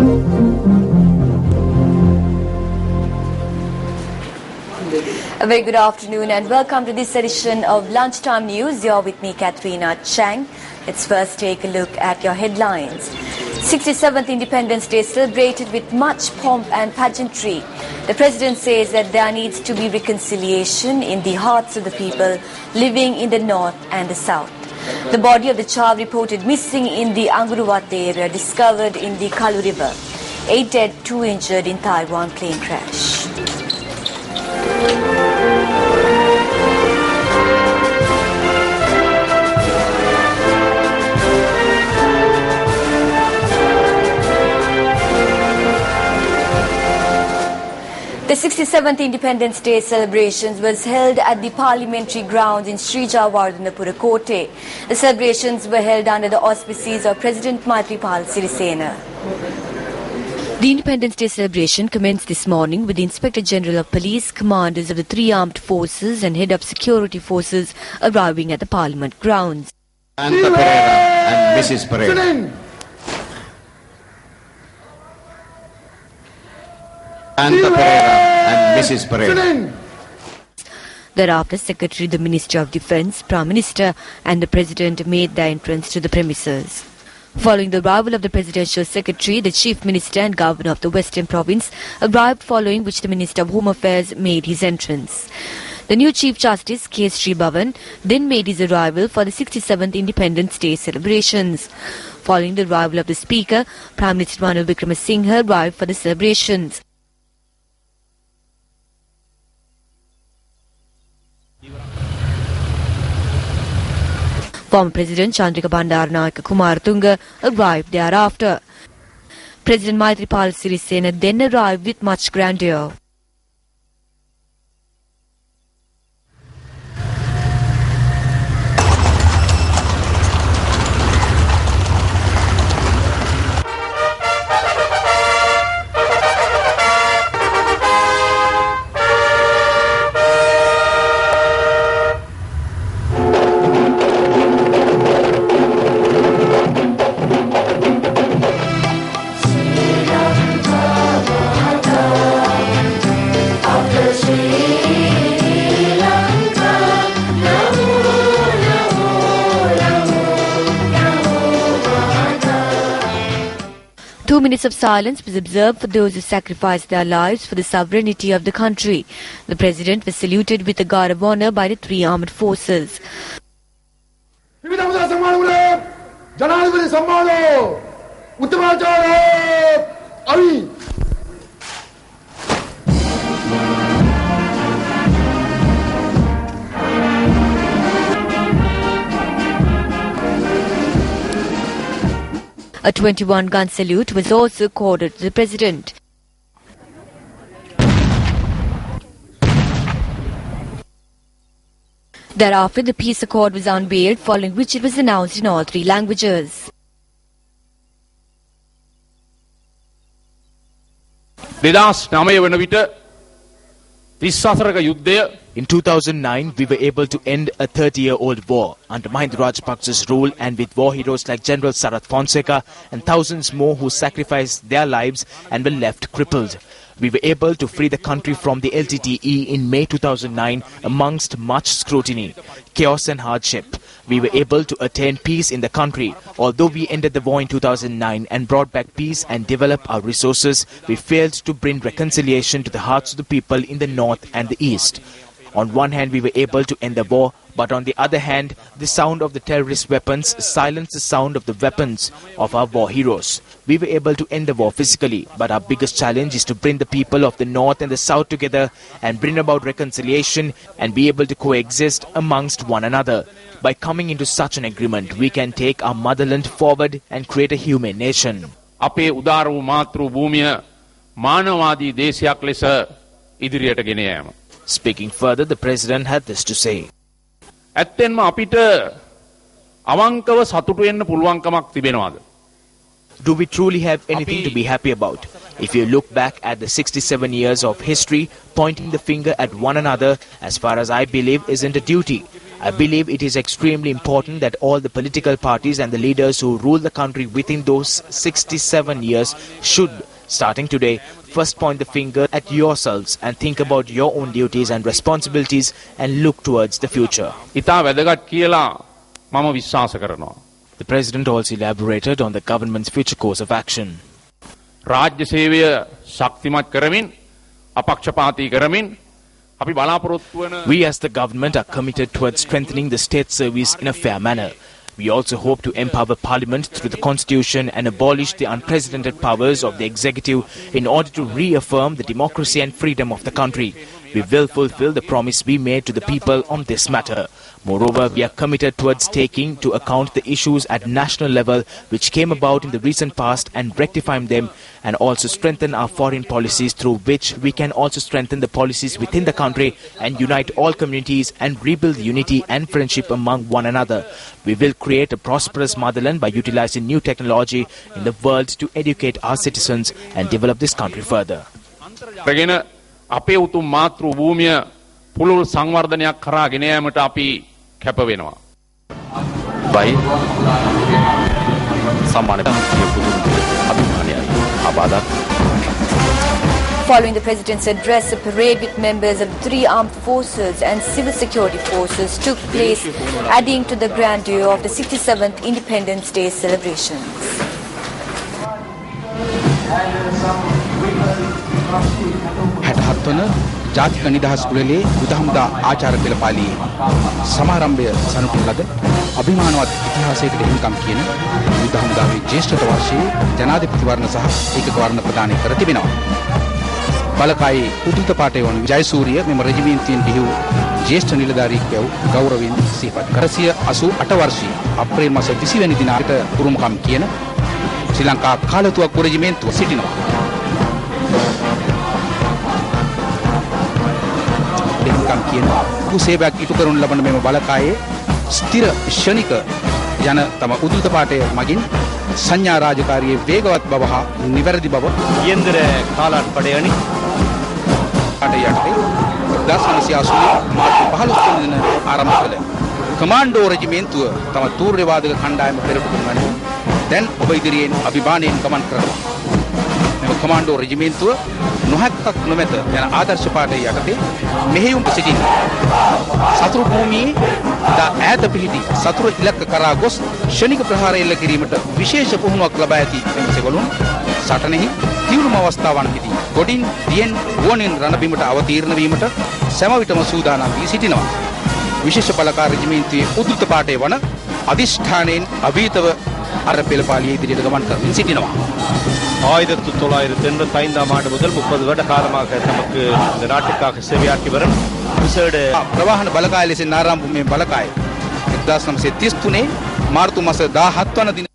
A very good afternoon and welcome to this edition of Lunchtime News. You're with me, Katrina Chang. Let's first take a look at your headlines. 67th Independence Day celebrated with much pomp and pageantry. The President says that there needs to be reconciliation in the hearts of the people living in the north and the south. The body of the child reported missing in the Anguruwat area discovered in the Kalu River. 8 dead, 2 injured in Taiwan plane crash. The 67th Independence Day celebrations was held at the Parliamentary Grounds in Sri Javardhanapura Kote. The celebrations were held under the auspices of President Maithripala Sirisena. The Independence Day celebration commenced this morning with the Inspector General of Police, commanders of the 3 armed forces and head of security forces arriving at the Parliament grounds. Anta Pereira and Mrs. Pereira. Anta Pereira and Mrs. Pereira. Thereafter, Secretary, the Minister of Defence, Prime Minister and the President made their entrance to the premises. Following the arrival of the Presidential Secretary, the Chief Minister and Governor of the Western Province arrived, following which the Minister of Home Affairs made his entrance. The new Chief Justice, K. Sribavan, then made his arrival for the 67th Independence Day celebrations. Following the arrival of the Speaker, Prime Minister Ranil Wickremesinghe arrived for the celebrations. Former President Chandrika Bandaranaike Kumaratunga arrived thereafter. President Maithripala Sirisena then arrived with much grandeur. Minutes of silence was observed for those who sacrificed their lives for the sovereignty of the country. The President was saluted with a guard of honour by the 3 armed forces. A 21-gun salute was also accorded to the President. Thereafter, the peace accord was unveiled, following which it was announced in all 3 languages. In 2009, we were able to end a 30-year-old war under Mahinda Rajapaksa's rule, and with war heroes like General Sarath Fonseca and thousands more who sacrificed their lives and were left crippled. We were able to free the country from the LTTE in May 2009 amongst much scrutiny, chaos and hardship. We were able to attain peace in the country. Although we ended the war in 2009 and brought back peace and developed our resources, we failed to bring reconciliation to the hearts of the people in the north and the east. On one hand, we were able to end the war, but on the other hand, the sound of the terrorist weapons silenced the sound of the weapons of our war heroes. We were able to end the war physically, but our biggest challenge is to bring the people of the north and the south together and bring about reconciliation and be able to coexist amongst one another. By coming into such an agreement, we can take our motherland forward and create a humane nation. අපේ උදාර වූ මාතෘ භූමිය මානවවාදී දේශයක් ලෙස ඉදිරියට ගෙන යාම. Speaking further, the President had this to say. ඇත්තෙන්ම අපිට අවංකව සතුටු වෙන්න පුළුවන්කමක් තිබෙනවද? Do we truly have anything to be happy about? If you look back at the 67 years of history, pointing the finger at one another, as far as I believe, isn't a duty. I believe it is extremely important that all the political parties and the leaders who rule the country within those 67 years should, starting today, first point the finger at yourselves and think about your own duties and responsibilities and look towards the future. ඉතා වැදගත් කියලා මම විශ්වාස කරනවා. The President also elaborated on the government's future course of action. රාජ්‍ය සේවය ශක්තිමත් කරමින් අපක්ෂපාතී කරමින් අපි බලාපොරොත්තු වන We as the government are committed towards strengthening the state service in a fair manner. We also hope to empower Parliament through the Constitution and abolish the unprecedented powers of the executive in order to reaffirm the democracy and freedom of the country. We will fulfill the promise we made to the people on this matter. Moreover, we are committed towards taking to account the issues at national level which came about in the recent past and rectifying them, and also strengthen our foreign policies through which we can also strengthen the policies within the country and unite all communities and rebuild unity and friendship among one another. We will create a prosperous motherland by utilizing new technology in the world to educate our citizens and develop this country further. අපේ උතුම් මාතෘ භූමිය පුළුල් සංවර්ධනයක් කරා ගෙන යාමට අපි කැප වෙනවා. By සම්මාන අභිමානයයි ආබාධත්. Following the President's address, a parade with members of 3 armed forces and civil security forces took place, adding to the grandeur of the 67th Independence Day celebrations. හත්වන ජාතික නිදහස් කුලලේ බුදහමුදා ආචාර පෙළපාලියේ සමාරම්භය සනසන ලද අභිමානවත් ඉතිහාසයකට හිමිකම් කියන බුදහමුදාවේ ජ්‍යෙෂ්ඨ වර්ෂයේ ජනාධිපති වර්ණ සහ ඒකක වර්ණ ප්‍රදානය කර තිබෙනවා. බලකායේ උද්දත පාඨය වන ජයසූරිය මෙම රෙජිමෙන්තියෙන් බිහි වූ ජ්‍යෙෂ්ඨ නිලධාරියෙක් වූ ගෞරවයෙන් සිහිපත් කර 188 වර්ෂීය අප්‍රේල් මාස 20 වෙනි දිනකට උරුමකම් කියන ශ්‍රී ලංකා කාලතුවක්කු රෙජිමෙන්තුව සිටිනවා. කියනවා කුසේවයක් ඉටු කරනු ලබන මෙම බලකායේ ස්ථිර ශනික යන තම උද්දත පාඨය මගින් සංඥා රාජකාරියේ වේගවත් බව හා නිවැරදි බව යන්ත්‍ර කාලාට පඩයනි පාඨයට 1980 මාර්තු 15 වෙනි දින ආරම්භ කළ කමාන්ඩෝ රෙජිමෙන්තුව තම තූර්යවාදක කණ්ඩායම පෙරටු කරනවා. දැන් ඔබ ඉදිරියෙන් අභිමානයෙන් ගමන් කරනවා. මෙම කමාන්ඩෝ රෙජිමෙන්තුව නොහැක්කක් නොමැත යන ආදර්ශ පාඨය යටතේ මෙහෙයුම් සිටින සතුරු භූමියේ දා ඈත පිහිටි සතුරු ඉලක්ක කරා ගොස් ශනික ප්‍රහාර එල්ල කිරීමට විශේෂ පුහුණුවක් ලබා ඇති එම සෙවළුන් සටනෙහි තීව්‍රම අවස්ථාවන්හිදී ගොඩින් දියෙන් ගුවනින් රණබිමට අවතීර්ණ වීමට සෑම විටම සූදානම් වී සිටිනවා. විශේෂ බලකාර රෙජිමෙන්තුවේ උද්දත පාඨය වන අධිෂ්ඨානයෙන් අභීතව අර පෙළපාලියේ ඉදිරියට ගමන් කරමින් සිටිනවා. 1985 ஆண்டு முதல் 30 வருட காலமாக நமக்கு இந்த நாட்டுக்காக சேவையாற்றி வரும் ප්‍රවාහන බලකාය ලෙසින් ආරම්භ මේ බලකාය 1933 මාර්තු මාස 17 වන දින.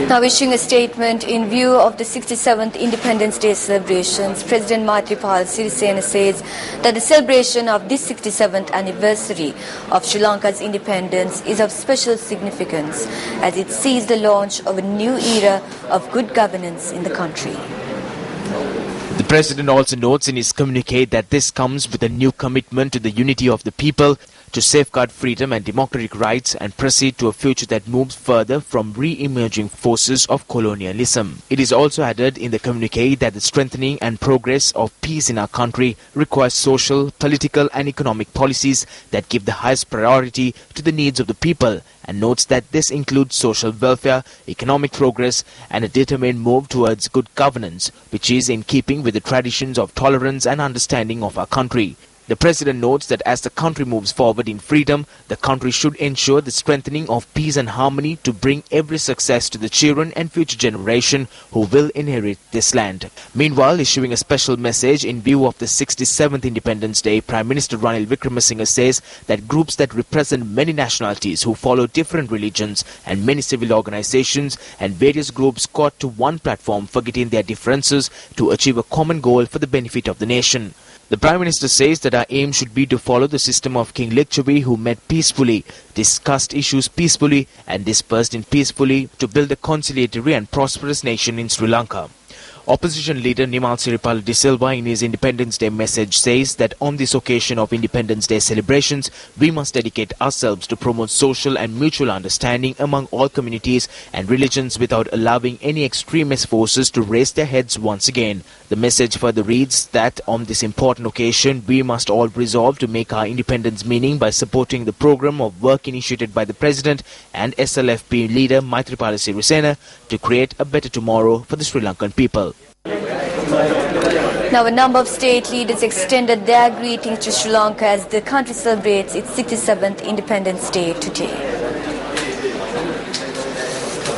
Now issuing a statement in view of the 67th Independence Day celebrations, President Maithripala Sirisena says that the celebration of this 67th anniversary of Sri Lanka's independence is of special significance as it sees the launch of a new era of good governance in the country. The President also notes in his communique that this comes with a new commitment to the unity of the people, to safeguard freedom and democratic rights and proceed to a future that moves further from re-emerging forces of colonialism. It is also added in the communique that the strengthening and progress of peace in our country requires social, political and economic policies that give the highest priority to the needs of the people, and notes that this includes social welfare, economic progress and a determined move towards good governance, which is in keeping with the traditions of tolerance and understanding of our country. The President notes that as the country moves forward in freedom, the country should ensure the strengthening of peace and harmony to bring every success to the children and future generation who will inherit this land. Meanwhile, issuing a special message in view of the 67th Independence Day, Prime Minister Ranil Wickremesinghe says that groups that represent many nationalities who follow different religions and many civil organizations and various groups got to one platform forgetting their differences to achieve a common goal for the benefit of the nation. The Prime Minister says that our aim should be to follow the system of King Lichavi, who met peacefully, discussed issues peacefully and dispersed in peacefully to build a conciliatory and prosperous nation in Sri Lanka. Opposition leader Nimal Siripala de Silva in his Independence Day message says that on this occasion of Independence Day celebrations, we must dedicate ourselves to promote social and mutual understanding among all communities and religions without allowing any extremist forces to raise their heads once again. The message further reads that on this important occasion, we must all resolve to make our independence meaning by supporting the program of work initiated by the President and SLFP leader Maithripala Sirisena to create a better tomorrow for the Sri Lankan people. Now, a number of state leaders extended their greetings to Sri Lanka as the country celebrates its 67th Independence Day today.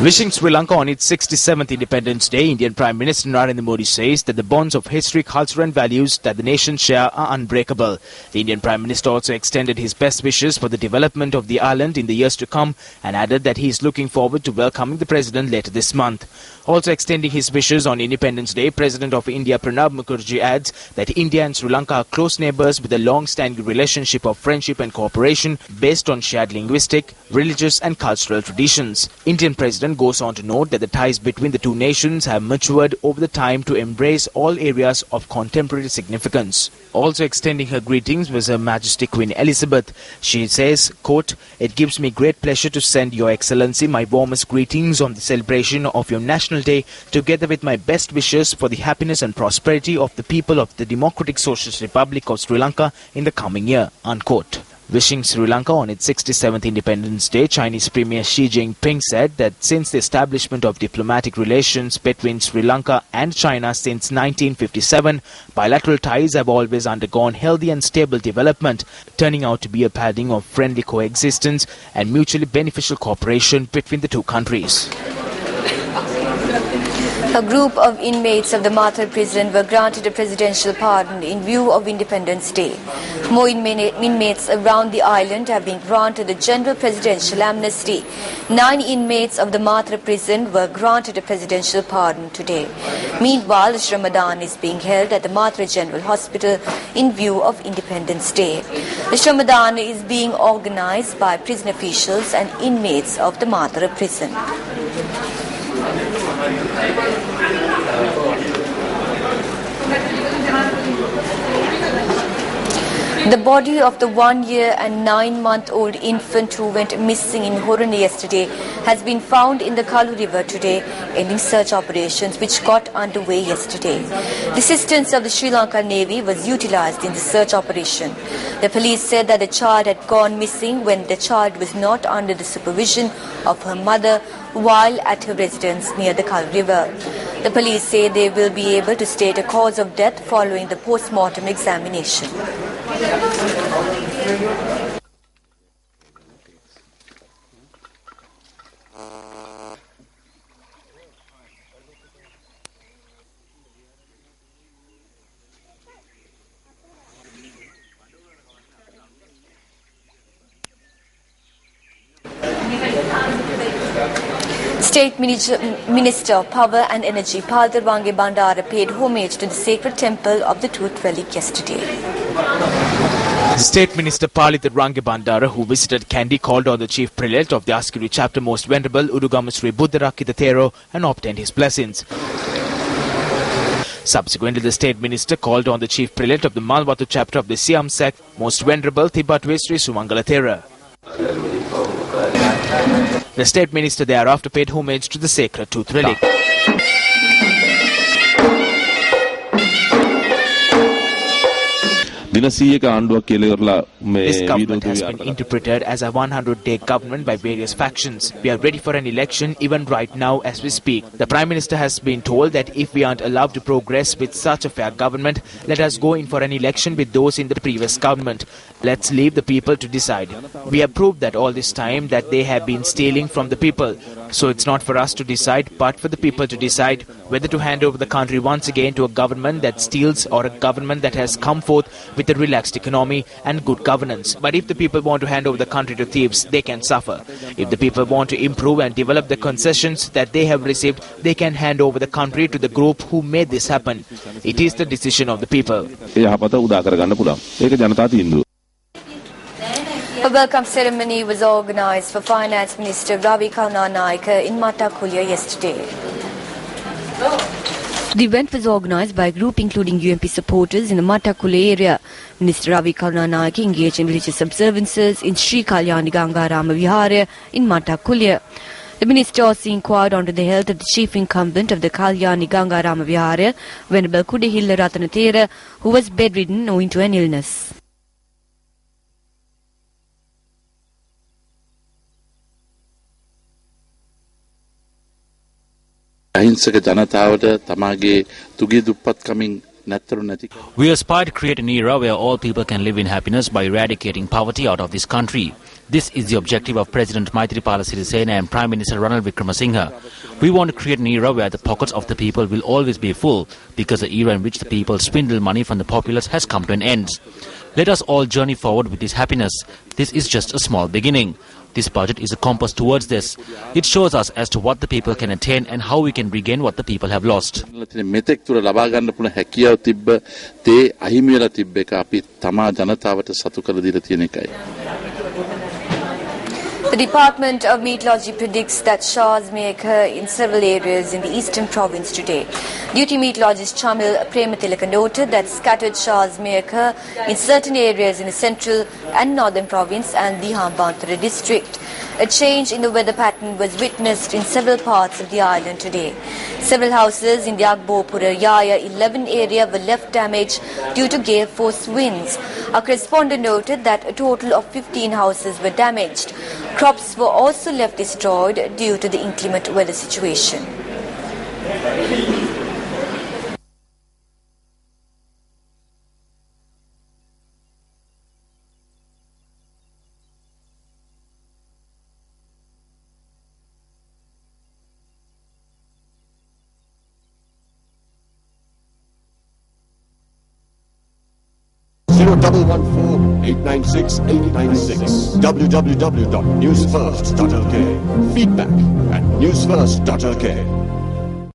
Wishing Sri Lanka on its 67th Independence Day, Indian Prime Minister Narendra Modi says that the bonds of history, culture and values that the nation share are unbreakable. The Indian Prime Minister also extended his best wishes for the development of the island in the years to come and added that he is looking forward to welcoming the President later this month. Also extending his wishes on Independence Day, President of India Pranab Mukherjee adds that India and Sri Lanka are close neighbours with a long-standing relationship of friendship and cooperation based on shared linguistic, religious and cultural traditions. Indian President goes on to note that the ties between the two nations have matured over the time to embrace all areas of contemporary significance. Also extending her greetings was Her Majesty Queen Elizabeth. She says, quote, "It gives me great pleasure to send Your Excellency my warmest greetings on the celebration of your National Day, together with my best wishes for the happiness and prosperity of the people of the Democratic Socialist Republic of Sri Lanka in the coming year," unquote. Wishing Sri Lanka on its 67th Independence Day, Chinese Premier Xi Jinping said that since the establishment of diplomatic relations between Sri Lanka and China since 1957, bilateral ties have always undergone healthy and stable development, turning out to be a pattern of friendly coexistence and mutually beneficial cooperation between the two countries. A group of inmates of the Mathura prison were granted a presidential pardon in view of Independence Day. More inmates around the island have been granted a general presidential amnesty. 9 inmates of the Mathura prison were granted a presidential pardon today. Meanwhile, the Ramadan is being held at the Mathura General Hospital in view of Independence Day. The Ramadan is being organized by prison officials and inmates of the Mathura prison. The body of the 1-year and 9-month-old infant who went missing in Horoni yesterday has been found in the Kalu River today, ending search operations which got underway yesterday. The assistance of the Sri Lanka Navy was utilized in the search operation. The police said that the child had gone missing when the child was not under the supervision of her mother while at her residence near the Kalu River. The police say they will be able to state a cause of death following the post-mortem examination. State Minister of Power and Energy Palthar Wange Bandara paid homage to the sacred temple of the Tooth Relic yesterday. The State Minister Palithar Wange Bandara, who visited Kandy, called on the Chief Prelate of the Askiri Chapter Most Venerable Udugama Sri Buddharakkhitha Thero and obtained his blessings. Subsequently, the State Minister called on the Chief Prelate of the Malwatu Chapter of the Siam Sect Most Venerable Thibatwe Sri Sumangala Thera. The State Minister thereafter paid homage to the sacred Tooth Relic. This government has been interpreted as a 100-day government by various factions. We are ready for an election even right now as we speak. The Prime Minister has been told that if we aren't allowed to progress with such a fair government, let us go in for an election with those in the previous government. Let's leave the people to decide. We have proved that all this time that they have been stealing from the people. So it's not for us to decide, but for the people to decide whether to hand over the country once again to a government that steals or a government that has come forth with a relaxed economy and good governance. But if the people want to hand over the country to thieves, they can suffer. If the people want to improve and develop the concessions that they have received, they can hand over the country to the group who made this happen. It is the decision of the people. A welcome ceremony was organized for Finance Minister Ravi Karunanayake in Matakulya yesterday. The event was organised by a group including UMP supporters in the Matakule area. Minister Ravi Karunanayake engaged in religious observances in Sri Kalyani Gangarama Vihara in Matakule. The minister also inquired onto the health of the chief incumbent of the Kalyani Gangarama Vihara, Venerable Kudehilla Ratanathera, who was bedridden owing to an illness. We aspire to create an era where all people can live in happiness by eradicating poverty out of this country. This is the objective of President Maithripala Sirisena and Prime Minister Ranil Wickremesinghe. We want to create an era where the pockets of the people will always be full, because the era in which the people swindle money from the populace has come to an end. Let us all journey forward with this happiness. This is just a small beginning. This budget is a compass towards this. It shows us as to what the people can attain and how we can regain what the people have lost. The Department of Meteorology predicts that showers may occur in several areas in the eastern province today. Duty meteorologist Chamil Prematilaka noted that scattered showers may occur in certain areas in the central and northern province and the Hambantara district. A change in the weather pattern was witnessed in several parts of the island today. Several houses in the Agbopura Yaya 11 area were left damaged due to gale force winds. Our correspondent noted that a total of 15 houses were damaged. Crops were also left destroyed due to the inclement weather situation. www.newsfirst.lk. Feedback at newsfirst.lk.